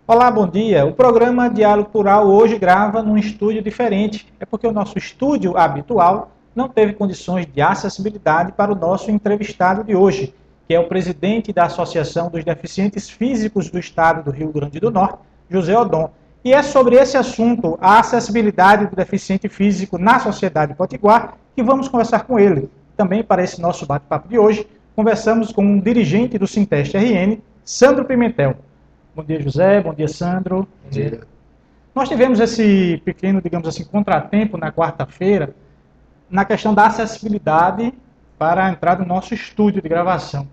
Olá, bom dia. O programa Diálogo Plural hoje grava num estúdio diferente. É porque o nosso estúdio habitual não teve condições de acessibilidade para o nosso entrevistado de hoje, que é o presidente da Associação dos Deficientes Físicos do Estado do Rio Grande do Norte, José Odon. E é sobre esse assunto, a acessibilidade do deficiente físico na sociedade potiguar, que vamos conversar com ele. Também para esse nosso bate-papo de hoje, conversamos com um dirigente do Sinteste RN, Sandro Pimentel. Bom dia, José. Bom dia, Sandro. Bom dia. Nós tivemos esse pequeno, digamos assim, contratempo na quarta-feira na questão da acessibilidade para a entrada no nosso estúdio de gravação.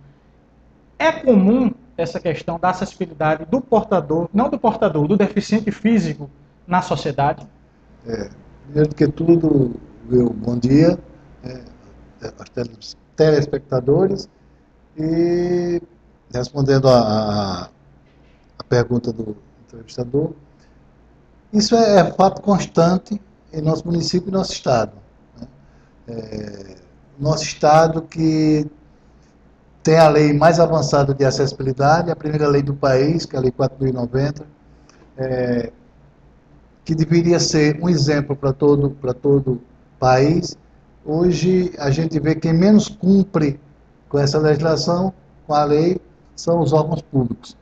É comum essa questão da acessibilidade do portador, não do portador, do deficiente físico na sociedade? Primeiro do que tudo, meu bom dia aos telespectadores e respondendo a pergunta do entrevistador, isso é fato constante em nosso município e nosso estado. Nosso estado que tem a lei mais avançada de acessibilidade, a primeira lei do país, que é a Lei 4.090, que deveria ser um exemplo para todo país. Hoje a gente vê que quem menos cumpre com essa legislação, com a lei, são os órgãos públicos.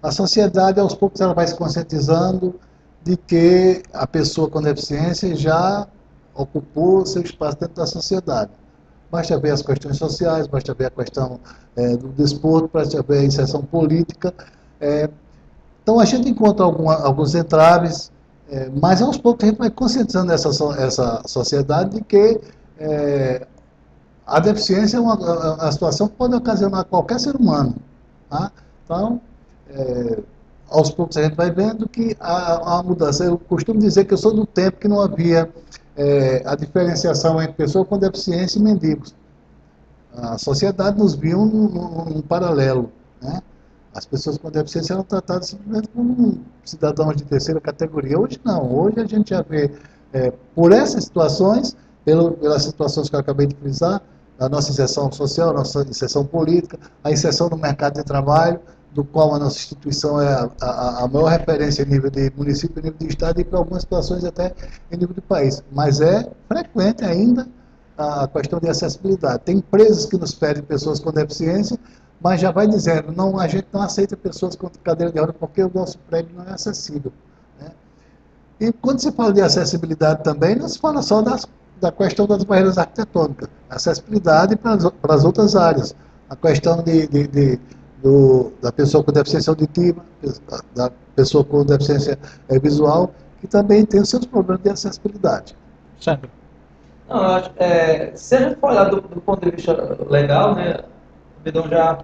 A sociedade, aos poucos, ela vai se conscientizando de que a pessoa com deficiência já ocupou seu espaço dentro da sociedade. Basta ver as questões sociais, basta ver a questão do desporto, basta ver a inserção política. Então a gente encontra alguns entraves, mas aos poucos a gente vai conscientizando essa sociedade de que a deficiência é uma situação que pode ocasionar a qualquer ser humano. Tá? Então, aos poucos a gente vai vendo que há mudança. Eu costumo dizer que eu sou do tempo que não havia a diferenciação entre pessoas com deficiência e mendigos. A sociedade nos viu num paralelo. As pessoas com deficiência eram tratadas simplesmente como cidadãos de terceira categoria. Hoje não. Hoje a gente já vê, por essas situações, pelas situações que eu acabei de frisar, a nossa inserção social, a nossa inserção política, a inserção no mercado de trabalho, do qual a nossa instituição é a maior referência em nível de município, em nível de estado e para algumas situações até em nível de país. Mas é frequente ainda a questão de acessibilidade. Tem empresas que nos pedem pessoas com deficiência, mas já vai dizendo, não, a gente não aceita pessoas com cadeira de roda porque o nosso prédio não é acessível. E quando se fala de acessibilidade também, não se fala só da questão das barreiras arquitetônicas, acessibilidade para as outras áreas, a questão da pessoa com deficiência auditiva, da pessoa com deficiência visual, que também tem os seus problemas de acessibilidade. Sandro. Não, eu acho, se a gente for olhar do ponto de vista legal, né, o Abidão já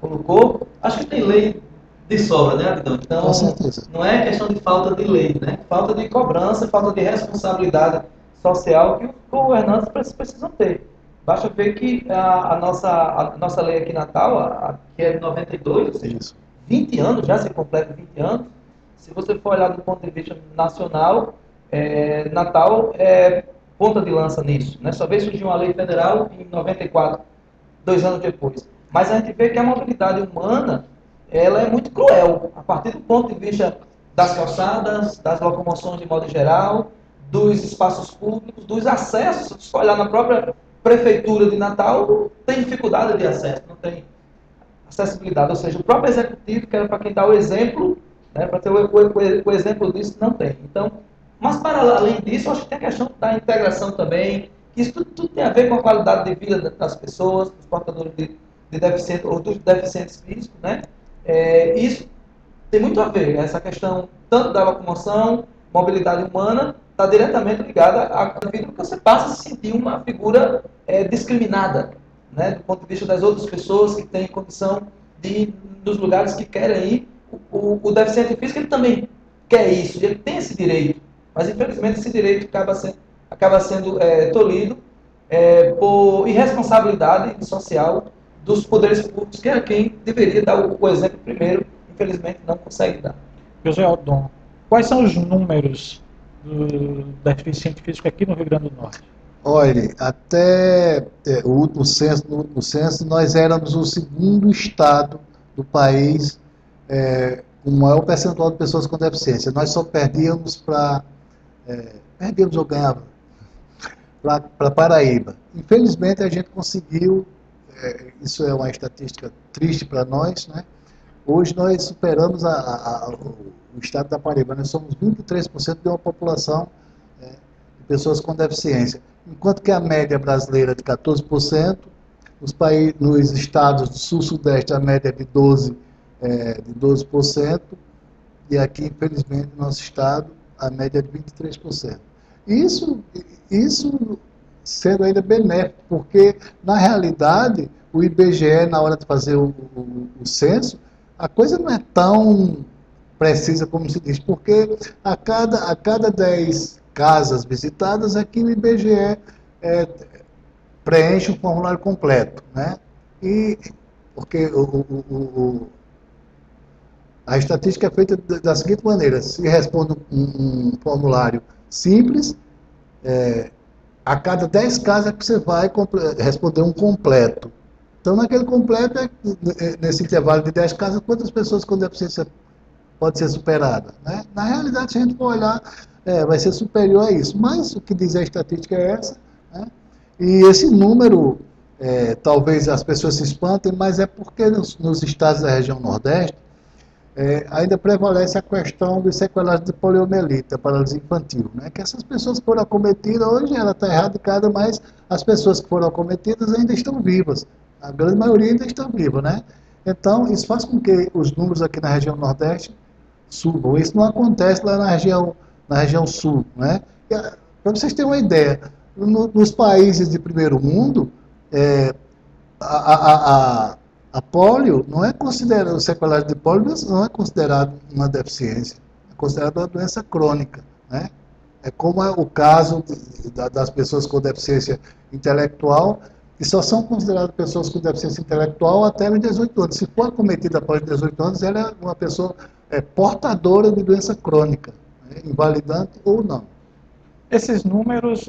colocou, acho que tem lei de sobra, né, Abidão? Então, com certeza. Não é questão de falta de lei, né? Falta de cobrança, falta de responsabilidade social que os governantes precisam ter. Basta ver que a nossa lei aqui em Natal, que é de 92, ou seja, Isso. 20 anos, já se completa 20 anos, se você for olhar do ponto de vista nacional, Natal é ponta de lança nisso. Né? Só veio surgir uma lei federal em 94, 2 anos depois. Mas a gente vê que a mobilidade humana ela é muito cruel, a partir do ponto de vista das calçadas, das locomoções de modo geral, dos espaços públicos, dos acessos. Se olhar na própria prefeitura de Natal, tem dificuldade de acesso, não tem acessibilidade. Ou seja, o próprio executivo, que era para quem dá o exemplo, né, para ter o exemplo disso, não tem. Então, mas para além disso, eu acho que tem a questão da integração também, que isso tudo tem a ver com a qualidade de vida das pessoas, dos portadores de deficientes ou dos deficientes físicos, né? Isso tem muito a ver, essa questão tanto da locomoção, mobilidade humana, está diretamente ligada à vida que você passa a se sentir uma figura discriminada, né, do ponto de vista das outras pessoas que têm condição de ir nos lugares que querem ir. O deficiente físico ele também quer isso, ele tem esse direito, mas infelizmente esse direito acaba sendo tolhido por irresponsabilidade social dos poderes públicos, que é quem deveria dar o exemplo primeiro, infelizmente não consegue dar. José Odon, quais são os números do deficiente físico aqui no Rio Grande do Norte? Olha, até no último censo, nós éramos o segundo estado do país o maior percentual de pessoas com deficiência. Nós só perdíamos perdíamos ou ganhávamos para Paraíba. Infelizmente, a gente conseguiu, isso é uma estatística triste para nós, né? Hoje nós superamos o estado da Paraíba, nós somos 23% de uma população de pessoas com deficiência, enquanto que a média brasileira é de 14%, nos estados do sul-sudeste a média é de 12%, e aqui, infelizmente, no nosso estado, a média é de 23%. Isso sendo ainda benéfico, porque, na realidade, o IBGE, na hora de fazer o censo, a coisa não é tão precisa como se diz, porque a cada 10 casas visitadas, aqui o IBGE preenche o formulário completo, né? E porque a estatística é feita da seguinte maneira: se responde um formulário simples, a cada 10 casas é que você vai responder um completo. Então, naquele completo, nesse intervalo de 10 casas, quantas pessoas com deficiência pode ser superada, né? Na realidade, se a gente for olhar, vai ser superior a isso. Mas o que diz a estatística é essa, né? E esse número, talvez as pessoas se espantem, mas é porque nos estados da região Nordeste, ainda prevalece a questão dos sequelados de poliomielite, a paralisia infantil, né? Que essas pessoas que foram acometidas, hoje ela está erradicada, mas as pessoas que foram acometidas ainda estão vivas. A grande maioria ainda está viva, né? Então, isso faz com que os números aqui na região Nordeste subam. Isso não acontece lá na região Sul, né? Para vocês terem uma ideia, nos países de primeiro mundo, a polio não é considerada, o sequelado de polio não é considerado uma deficiência, é considerado uma doença crônica, né? É como é o caso das pessoas com deficiência intelectual, que só são consideradas pessoas com deficiência intelectual até os 18 anos. Se for acometida após 18 anos, ela é uma pessoa portadora de doença crônica, né? Invalidante ou não. Esses números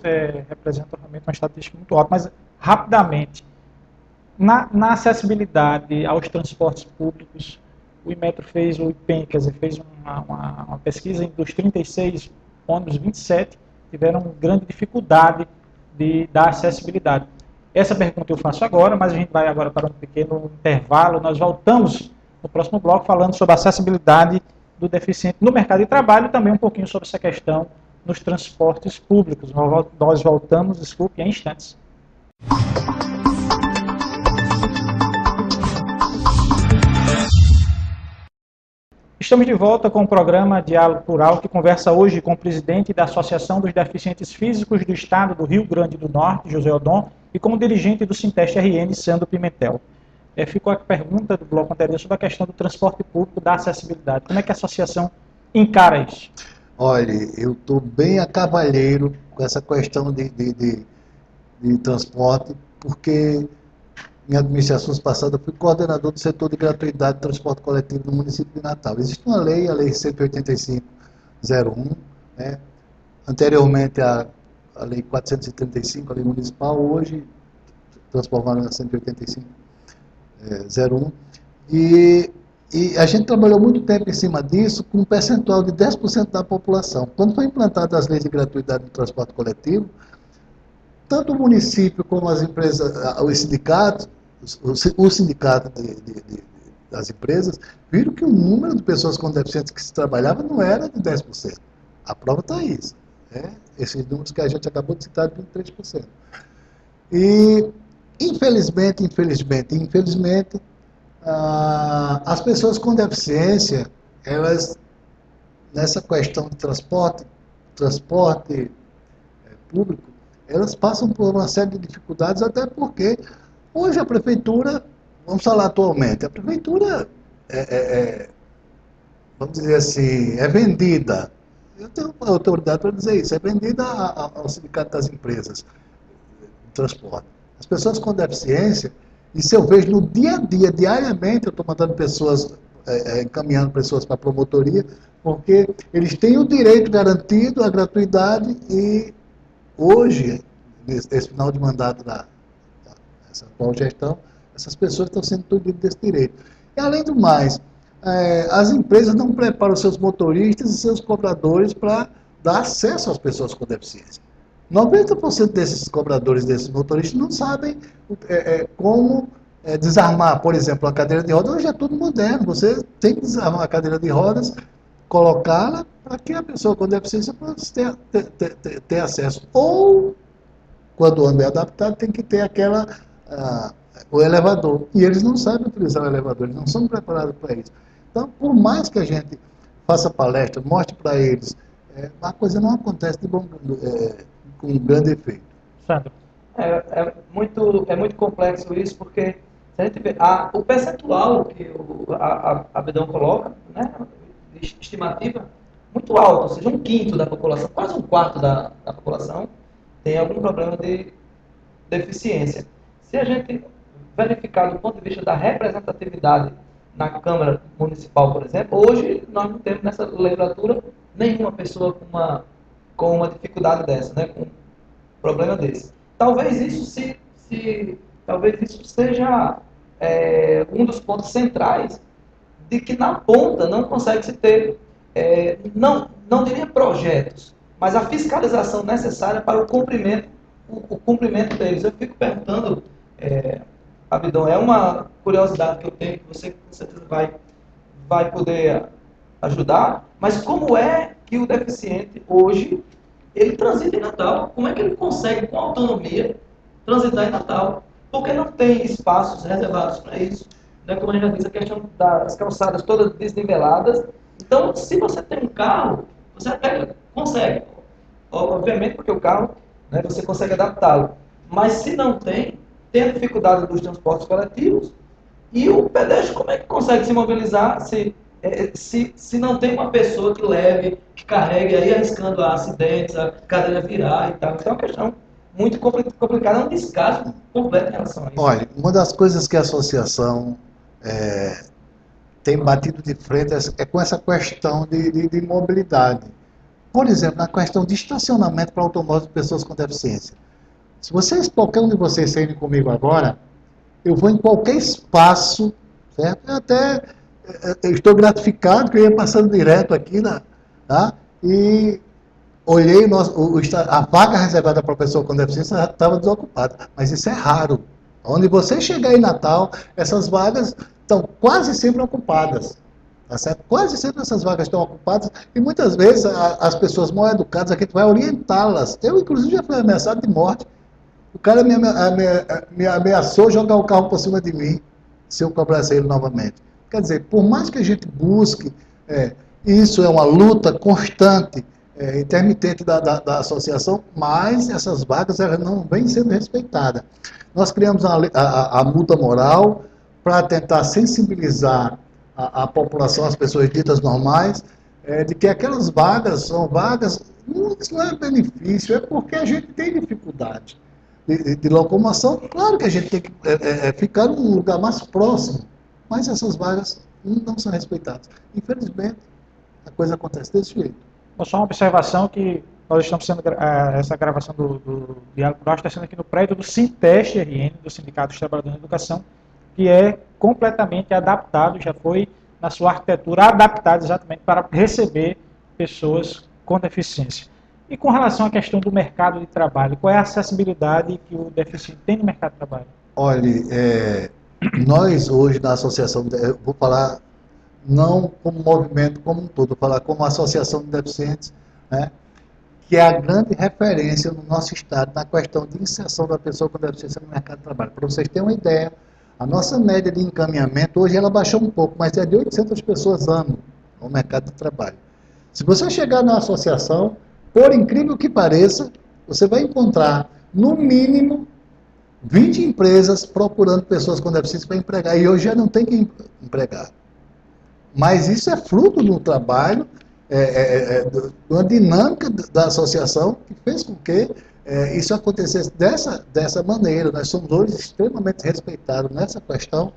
representam realmente uma estatística muito alta, mas rapidamente, na acessibilidade aos transportes públicos, o Inmetro fez, o IPEM, quer dizer, fez uma pesquisa em dos 36 ônibus, 27 tiveram grande dificuldade da acessibilidade. Essa pergunta eu faço agora, mas a gente vai agora para um pequeno intervalo. Nós voltamos no próximo bloco falando sobre a acessibilidade do deficiente no mercado de trabalho e também um pouquinho sobre essa questão nos transportes públicos. Nós voltamos, desculpe, em instantes. Estamos de volta com o programa Diálogo Plural, que conversa hoje com o presidente da Associação dos Deficientes Físicos do Estado do Rio Grande do Norte, José Odon, e com o dirigente do Sinteste RN, Sandro Pimentel. Ficou a pergunta do bloco anterior sobre a questão do transporte público, da acessibilidade. Como é que a associação encara isso? Olha, eu estou bem a cavalheiro com essa questão de transporte, porque em administrações passadas eu fui coordenador do setor de gratuidade de transporte coletivo no município de Natal. Existe uma lei, a Lei 185/01, né? Anteriormente a Lei 435, a Lei Municipal, hoje transformaram na 185/01. E a gente trabalhou muito tempo em cima disso, com um percentual de 10% da população. Quando foi implantada as leis de gratuidade do transporte coletivo, tanto o município como as empresas, os sindicatos, o sindicato das empresas, viram que o número de pessoas com deficiência que se trabalhava não era de 10%. A prova está isso, né? Esses números que a gente acabou de citar de 23%. E, infelizmente, as pessoas com deficiência, elas, nessa questão de transporte público, elas passam por uma série de dificuldades, até porque hoje a prefeitura, vamos falar atualmente, a prefeitura vamos dizer assim, é vendida. Eu tenho autoridade para dizer isso, é vendida ao sindicato das empresas de transporte. As pessoas com deficiência, isso eu vejo no dia a dia, diariamente, eu estou mandando pessoas, encaminhando pessoas para a promotoria, porque eles têm o direito garantido, a gratuidade, e hoje, nesse final de mandato dessa atual gestão, essas pessoas estão sendo tolhidas desse direito. E, além do mais, as empresas não preparam seus motoristas e seus cobradores para dar acesso às pessoas com deficiência. 90% desses cobradores, desses motoristas, não sabem como desarmar, por exemplo, a cadeira de rodas. Hoje é tudo moderno, você tem que desarmar a cadeira de rodas, colocá-la para que a pessoa com deficiência possa ter acesso. Ou, quando o ônibus é adaptado, tem que ter o elevador. E eles não sabem utilizar o elevador, eles não são preparados para isso. Então, por mais que a gente faça palestra, mostre para eles, a coisa não acontece com um grande efeito. Sandro. É muito complexo isso, porque se a gente vê, o percentual que a Bedão coloca, né, estimativa, muito alto, ou seja, 1/5 da população, quase 1/4 da população tem algum problema de deficiência. Se a gente verificar do ponto de vista da representatividade na Câmara Municipal, por exemplo, hoje nós não temos nessa legislatura nenhuma pessoa com uma dificuldade dessa, né, com um problema desse. Talvez isso talvez isso seja um dos pontos centrais de que na ponta não consegue se ter, não diria projetos, mas a fiscalização necessária para o cumprimento deles. Eu fico perguntando, Abidão, é uma curiosidade que eu tenho, que você com certeza vai poder ajudar, mas como é que o deficiente hoje ele transita em Natal? Como é que ele consegue, com autonomia, transitar em Natal? Porque não tem espaços reservados para isso, né? Como a gente já disse, a questão das calçadas todas desniveladas. Então, se você tem um carro, você até consegue. Obviamente, porque o carro, né, você consegue adaptá-lo. Mas se não tem a dificuldade dos transportes coletivos, e o pedestre, como é que consegue se mobilizar se não tem uma pessoa que leve, que carregue, aí arriscando acidentes, a cadeira virar e tal? Então é uma questão muito complicada, é um descaso completo em relação a isso. Olha, uma das coisas que a associação tem batido de frente é com essa questão de mobilidade. Por exemplo, na questão de estacionamento para automóveis de pessoas com deficiência. Se qualquer um de vocês saírem comigo agora, eu vou em qualquer espaço, certo? Eu estou gratificado que eu ia passando direto aqui, tá? E olhei, a vaga reservada para a pessoa com deficiência estava desocupada, mas isso é raro. Onde você chegar em Natal, essas vagas estão quase sempre ocupadas. Tá certo? Quase sempre essas vagas estão ocupadas e muitas vezes as pessoas mal educadas, a gente vai orientá-las. Eu, inclusive, já fui ameaçado de morte. O cara me ameaçou jogar o carro por cima de mim se eu cobrasse ele novamente. Quer dizer, por mais que a gente busque, isso é uma luta constante, intermitente da associação, mas essas vagas elas não vêm sendo respeitadas. Nós criamos a multa moral para tentar sensibilizar a população, as pessoas ditas normais, de que aquelas vagas são vagas, isso não é benefício, é porque a gente tem dificuldade de locomoção. Claro que a gente tem que ficar num lugar mais próximo, mas essas vagas não são respeitadas. Infelizmente, a coisa acontece desse jeito. Só uma observação que nós estamos sendo, essa gravação do Diálogo Rural está sendo aqui no prédio do Sinteste RN, do Sindicato dos Trabalhadores da Educação, que é completamente adaptado, já foi na sua arquitetura adaptado exatamente para receber pessoas com deficiência. E com relação à questão do mercado de trabalho, qual é a acessibilidade que o deficiente tem no mercado de trabalho? Olha, nós hoje na associação, eu vou falar não como movimento como um todo, vou falar como associação de deficientes, né, que é a grande referência no nosso estado na questão de inserção da pessoa com deficiência no mercado de trabalho. Para vocês terem uma ideia, a nossa média de encaminhamento, hoje ela baixou um pouco, mas é de 800 pessoas ano no mercado de trabalho. Se você chegar na associação, por incrível que pareça, você vai encontrar, no mínimo, 20 empresas procurando pessoas com deficiência para empregar. E hoje já não tem quem empregar. Mas isso é fruto do trabalho, de uma dinâmica da associação que fez com que isso acontecesse dessa maneira. Nós somos hoje extremamente respeitados nessa questão,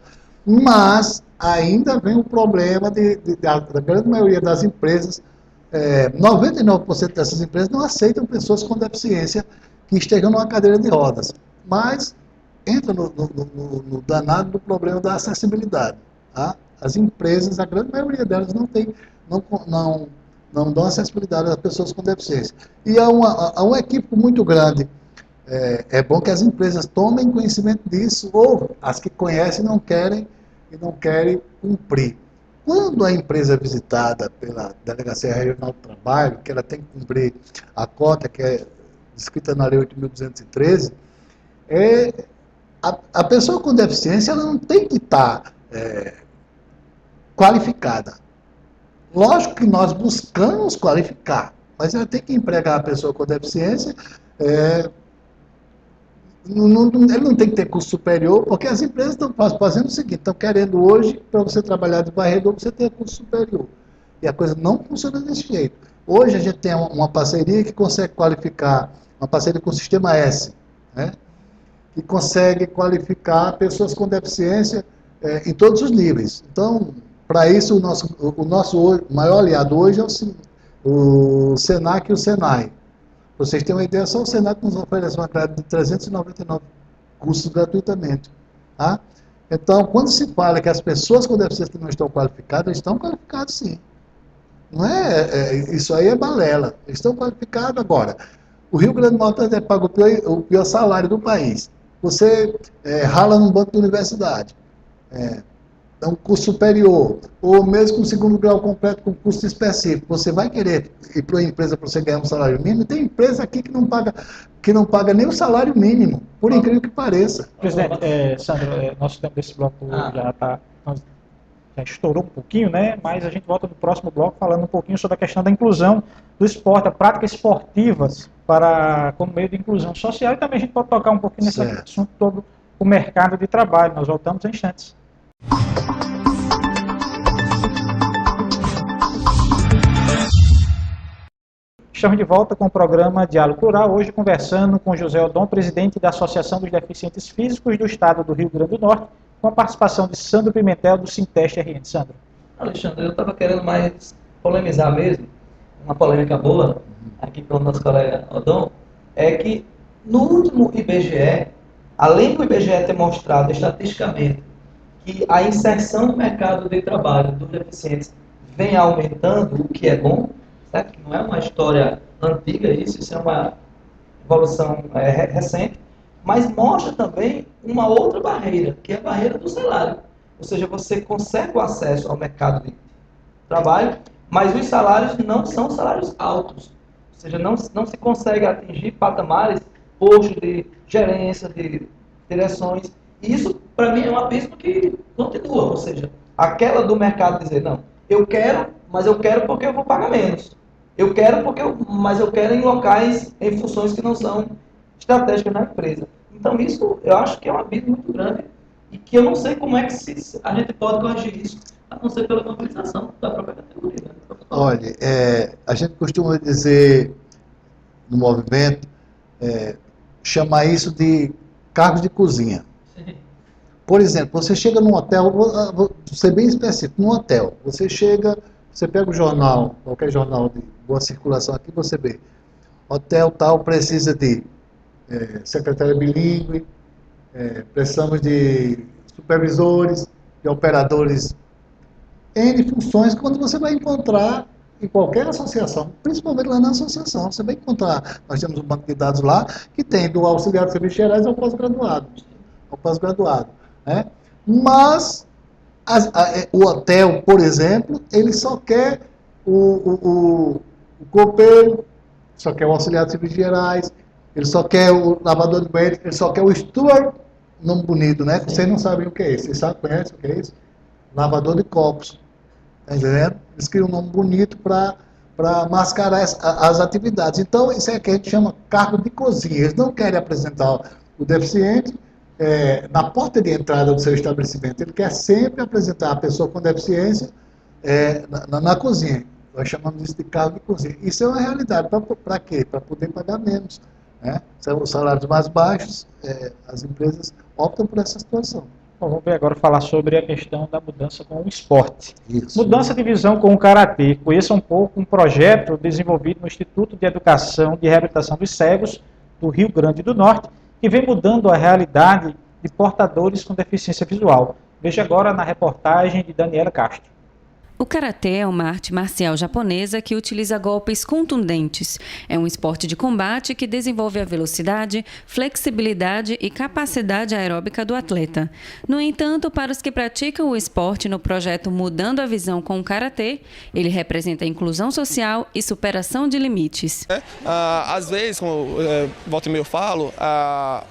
mas ainda vem o problema da grande maioria das empresas. 99% dessas empresas não aceitam pessoas com deficiência que estejam numa cadeira de rodas, mas entra no danado do problema da acessibilidade. Tá? As empresas, a grande maioria delas não dão acessibilidade às pessoas com deficiência. E há um equívoco muito grande. É bom que as empresas tomem conhecimento disso, ou as que conhecem não querem cumprir. Quando a empresa é visitada pela Delegacia Regional do Trabalho, que ela tem que cumprir a cota que é descrita na Lei 8.213, a pessoa com deficiência ela não tem que estar qualificada. Lógico que nós buscamos qualificar, mas ela tem que empregar a pessoa com deficiência. Ele não tem que ter curso superior, porque as empresas estão fazendo o seguinte, estão querendo hoje, para você trabalhar de varredor, você ter curso superior. E a coisa não funciona desse jeito. Hoje a gente tem uma parceria que consegue qualificar, uma parceria com o Sistema S, né, que consegue qualificar pessoas com deficiência em todos os níveis. Então, para isso, o nosso maior aliado hoje é o Senac e o Senai. Para vocês terem uma ideia, só o Senac nos oferece uma grade de 399 cursos gratuitamente. Tá? Então, quando se fala que as pessoas com deficiência não estão qualificadas, estão qualificadas sim. Não isso aí é balela. Eles estão qualificados agora. O Rio Grande do Norte paga o pior salário do país. Você rala num banco de universidade. Um curso superior, ou mesmo com segundo grau completo com curso específico, você vai querer ir para uma empresa para você ganhar um salário mínimo? Tem empresa aqui que não paga nem o salário mínimo, por incrível que pareça. Presidente, Sandro, nosso tempo desse bloco já estourou um pouquinho, né? Mas a gente volta no próximo bloco falando um pouquinho sobre a questão da inclusão do esporte, a práticas esportivas como meio de inclusão social, e também a gente pode tocar um pouquinho nesse assunto todo o mercado de trabalho. Nós voltamos em instantes. Estamos de volta com o programa Diálogo Plural, hoje conversando com José Odon, presidente da Associação dos Deficientes Físicos do Estado do Rio Grande do Norte, com a participação de Sandro Pimentel, do Sinteste RN. Sandro. Alexandre, eu estava querendo mais polemizar mesmo, uma polêmica boa, aqui com o nosso colega Odon, é que no último IBGE, além do IBGE ter mostrado estatisticamente que a inserção no mercado de trabalho dos deficientes vem aumentando, o que é bom, certo? Que não é uma história antiga isso é uma evolução recente, mas mostra também uma outra barreira, que é a barreira do salário. Ou seja, você consegue o acesso ao mercado de trabalho, mas os salários não são salários altos. Ou seja, não se consegue atingir patamares, postos de gerência, de direções. E isso, para mim, é um abismo que continua. Ou seja, aquela do mercado dizer, não, eu quero, mas eu quero porque eu vou pagar menos. Eu quero mas eu quero em locais, em funções que não são estratégicas na empresa. Então, isso eu acho que é um abismo muito grande e que eu não sei como é que a gente pode corrigir isso, a não ser pela mobilização da própria categoria. Né? Olha, a gente costuma dizer no movimento, chamar isso de cargos de cozinha. Por exemplo, você chega num hotel, vou ser bem específico, num hotel, você chega, você pega o jornal, qualquer jornal de boa circulação aqui, você vê, hotel tal precisa de secretária bilíngue, precisamos de supervisores, de operadores, N funções, quando você vai encontrar em qualquer associação, principalmente lá na associação, você vai encontrar, nós temos um banco de dados lá, que tem do auxiliar de serviços gerais ao pós-graduado, né? Mas o hotel, por exemplo, ele só quer o copeiro, só quer o auxiliar de serviços gerais, ele só quer o lavador de banheiro, ele só quer o steward, nome bonito, né? Vocês não sabem o que é isso, vocês conhecem o que é isso? Lavador de copos, tá entendendo? Eles criam um nome bonito para mascarar as atividades. Então, isso é que a gente chama cargo de cozinha. Eles não querem apresentar o deficiente na porta de entrada do seu estabelecimento. Ele quer sempre apresentar a pessoa com deficiência na cozinha. Nós chamamos isso de cargo de cozinha. Isso é uma realidade. Para quê? Para poder pagar menos. Né? São os salários mais baixos, as empresas optam por essa situação. Bom, vamos ver agora falar sobre a questão da mudança com o esporte. Isso. Mudança de visão com o Karatê. Conheça um pouco um projeto desenvolvido no Instituto de Educação e Reabilitação dos Cegos do Rio Grande do Norte, que vem mudando a realidade de portadores com deficiência visual. Veja agora na reportagem de Daniela Castro. O karatê é uma arte marcial japonesa que utiliza golpes contundentes. É um esporte de combate que desenvolve a velocidade, flexibilidade e capacidade aeróbica do atleta. No entanto, para os que praticam o esporte no projeto Mudando a Visão com o Karatê, ele representa inclusão social e superação de limites. Às vezes, como volta e meia eu falo, a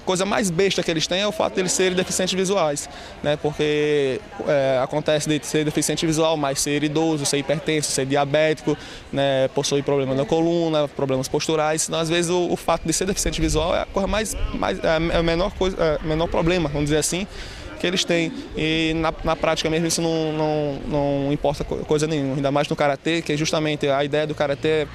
coisa mais besta que eles têm é o fato de eles serem deficientes visuais, né? Porque acontece de ser deficiente visual, mas ser idoso, ser hipertenso, ser diabético, né? Possuir problemas na coluna, problemas posturais. Então, às vezes, o fato de ser deficiente visual é a coisa é o menor problema, vamos dizer assim, que eles têm. E na prática mesmo isso não importa coisa nenhuma, ainda mais no karatê, que justamente a ideia do karatê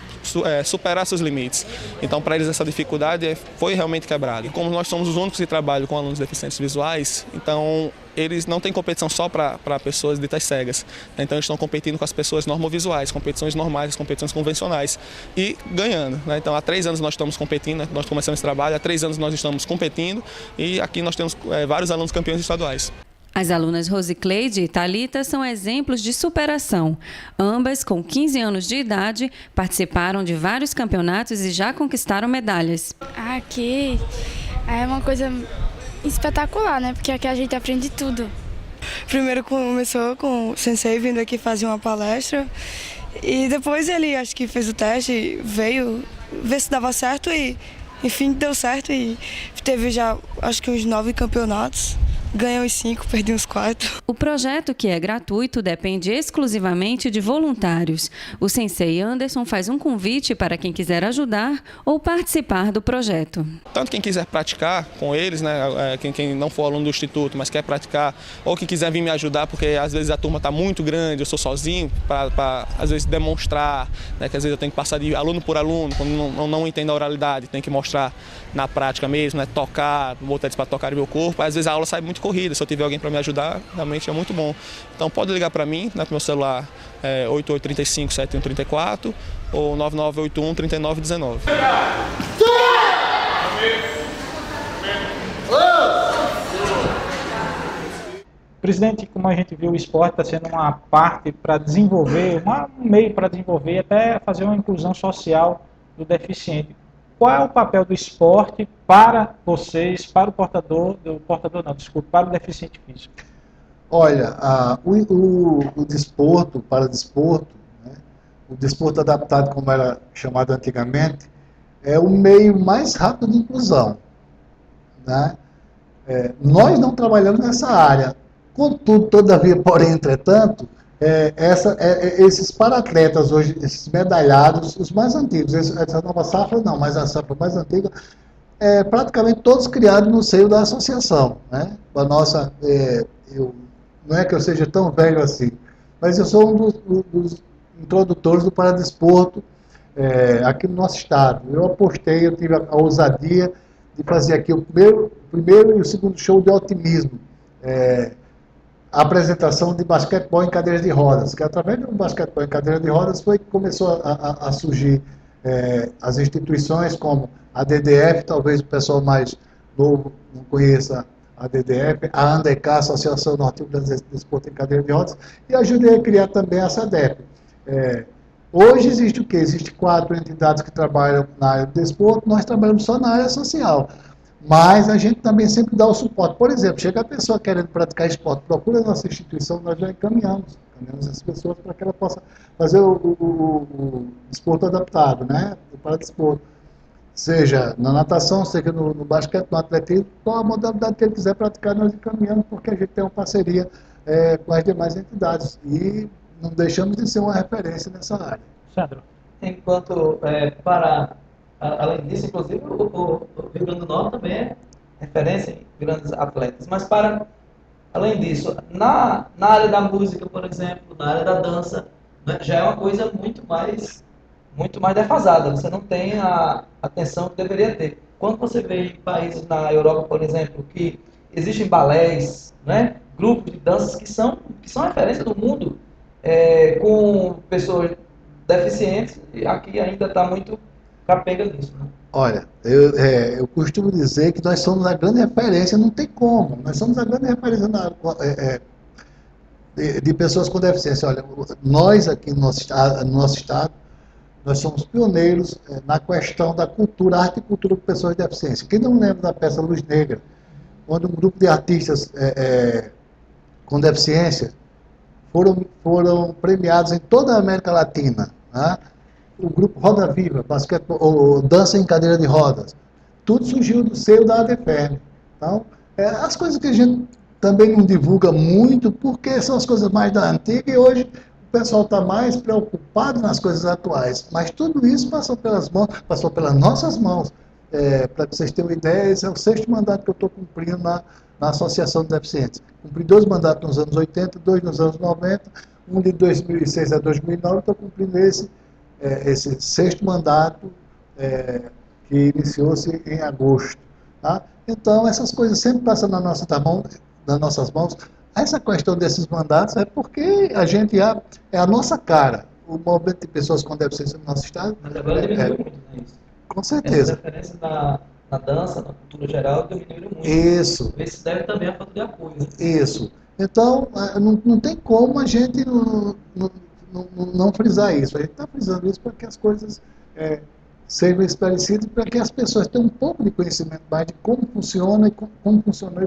é superar seus limites. Então, para eles essa dificuldade foi realmente quebrada. E como nós somos os únicos que trabalham com alunos deficientes visuais, então eles não têm competição só para pessoas ditas cegas. Então eles estão competindo com as pessoas normovisuais, competições normais, competições convencionais e ganhando, né? Então há 3 anos nós estamos competindo, nós começamos esse trabalho, há 3 anos nós estamos competindo e aqui nós temos vários alunos campeões estaduais. As alunas Rosicleide e Thalita são exemplos de superação. Ambas, com 15 anos de idade, participaram de vários campeonatos e já conquistaram medalhas. Aqui é uma coisa espetacular, né? Porque aqui a gente aprende tudo. Primeiro começou com o sensei vindo aqui fazer uma palestra e depois ele acho que fez o teste, veio ver se dava certo e enfim deu certo e teve já acho que uns 9 campeonatos. Ganhei uns 5, perdi uns 4. O projeto, que é gratuito, depende exclusivamente de voluntários. O sensei Anderson faz um convite para quem quiser ajudar ou participar do projeto. Tanto quem quiser praticar com eles, né, quem não for aluno do Instituto, mas quer praticar, ou quem quiser vir me ajudar, porque às vezes a turma está muito grande, eu sou sozinho, para às vezes demonstrar, né, que às vezes eu tenho que passar de aluno por aluno, quando não entendo a oralidade, tem que mostrar na prática mesmo, né, tocar, botar eles para tocar o meu corpo, às vezes a aula sai muito corrida, se eu tiver alguém para me ajudar, realmente é muito bom. Então pode ligar para mim, né, para o meu celular 8835-7134 ou 9981-3919. Presidente, como a gente viu, o esporte está sendo uma parte para desenvolver, um meio para desenvolver, até fazer uma inclusão social do deficiente. Qual é o papel do esporte para vocês, para o para o deficiente físico? Olha, o desporto, né, o desporto adaptado, como era chamado antigamente, é o meio mais rápido de inclusão, né? Nós não trabalhamos nessa área. Contudo, todavia, porém, entretanto, esses para-atletas hoje, esses medalhados, os mais antigos, essa nova safra não, mas a safra mais antiga, praticamente todos criados no seio da associação, né? A nossa, não é que eu seja tão velho assim, mas eu sou um dos introdutores do paradesporto aqui no nosso estado. Eu apostei, eu tive a ousadia de fazer aqui o primeiro e o segundo show de otimismo. A apresentação de basquetebol em cadeiras de rodas, que através do basquetebol em cadeiras de rodas foi que começou a surgir as instituições como a DDF, talvez o pessoal mais novo não conheça a DDF, a ANDECA, Associação Norte-Americana de Desporto em Cadeira de Rodas, e ajudei a criar também a SADEP. Hoje existe o quê? Existem 4 entidades que trabalham na área do desporto, nós trabalhamos só na área social. Mas a gente também sempre dá o suporte. Por exemplo, chega a pessoa querendo praticar esporte, procura a nossa instituição, nós já encaminhamos essas pessoas para que ela possa fazer o desporto adaptado, né? O paradesporto. Seja na natação, seja no basquete, no atletismo, qual a modalidade que ele quiser praticar, nós encaminhamos, porque a gente tem uma parceria com as demais entidades. E não deixamos de ser uma referência nessa área. Sandro. Enquanto além disso, inclusive, o Rio Grande do Norte também é referência em grandes atletas. Mas além disso, na área da música, por exemplo, na área da dança, né, já é uma coisa muito mais defasada. Você não tem a atenção que deveria ter. Quando você vê em países na Europa, por exemplo, que existem balés, né, grupos de danças que são referência do mundo, com pessoas deficientes, e aqui ainda está muito capenga nisso, né? Olha, eu costumo dizer que nós somos a grande referência, não tem como, nós somos a grande referência de pessoas com deficiência. Olha, nós aqui no nosso estado, nós somos pioneiros na questão da cultura, arte e cultura com pessoas de deficiência. Quem não lembra da peça Luz Negra, quando um grupo de artistas com deficiência foram premiados em toda a América Latina, né? O grupo Roda Viva, ou Dança em Cadeira de Rodas, tudo surgiu do seio da ADFERN. Então, as coisas que a gente também não divulga muito, porque são as coisas mais da antiga, e hoje o pessoal está mais preocupado nas coisas atuais. Mas tudo isso passou pelas nossas mãos. Para que vocês tenham uma ideia, esse é o 6º mandato que eu estou cumprindo na Associação de Deficientes. Cumpri 2 mandatos nos anos 80, 2 nos anos 90, um de 2006 a 2009, estou cumprindo esse 6º mandato que iniciou-se em agosto. Tá? Então, essas coisas sempre passam nas nossas mãos. Essa questão desses mandatos é porque a gente é a nossa cara. O movimento de pessoas com deficiência no nosso estado... Mas agora diminuiu muito, né, isso? Com certeza. Essa referência na dança, na cultura geral, diminuiu muito. Isso. Isso deve também à falta de apoio. Né? Isso. Então, não tem como a gente não frisar isso. A gente está frisando isso para que as coisas sejam esclarecidas, para que as pessoas tenham um pouco de conhecimento mais de como funciona e como funciona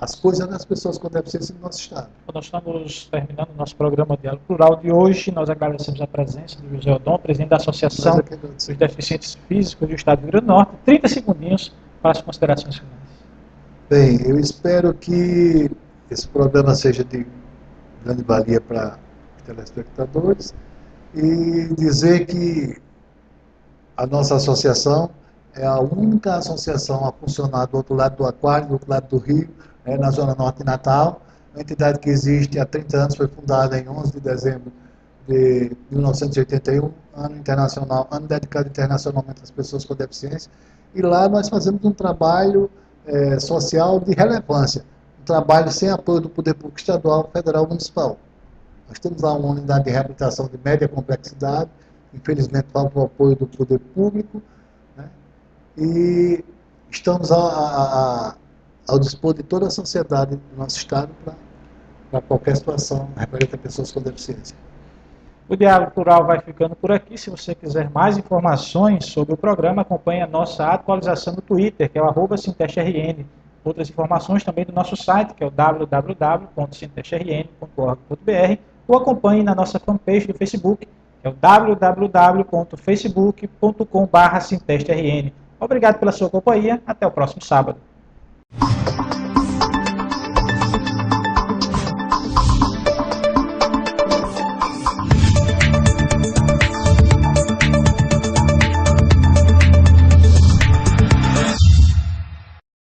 as coisas das pessoas com deficiência no nosso estado. Nós estamos terminando o nosso programa Diálogo Plural de hoje. Nós agradecemos a presença de José Odon, presidente da Associação dos Deficientes Físicos do Estado do Rio Grande do Norte. 30 segundinhos para as considerações finais. Bem, eu espero que esse programa seja de grande valia para os telespectadores e dizer que a nossa associação é a única associação a funcionar do outro lado do aquário, do outro lado do rio, na Zona Norte de Natal. Uma entidade que existe há 30 anos, foi fundada em 11 de dezembro de 1981, ano internacional, ano dedicado internacionalmente às pessoas com deficiência. E lá nós fazemos um trabalho social de relevância, um trabalho sem apoio do poder público estadual, federal, municipal. Nós temos lá uma unidade de reabilitação de média complexidade, infelizmente falta o apoio do poder público, né? E estamos ao dispor de toda a sociedade do nosso estado para qualquer situação referente a pessoas com deficiência. O Diálogo Plural vai ficando por aqui. Se você quiser mais informações sobre o programa, acompanhe a nossa atualização no Twitter, que é o @SintestRN. Outras informações também do nosso site, que é o www.sintestRN.org.br, ou acompanhe na nossa fanpage do Facebook, que é o www.facebook.com/SintestRN. Obrigado pela sua companhia. Até o próximo sábado.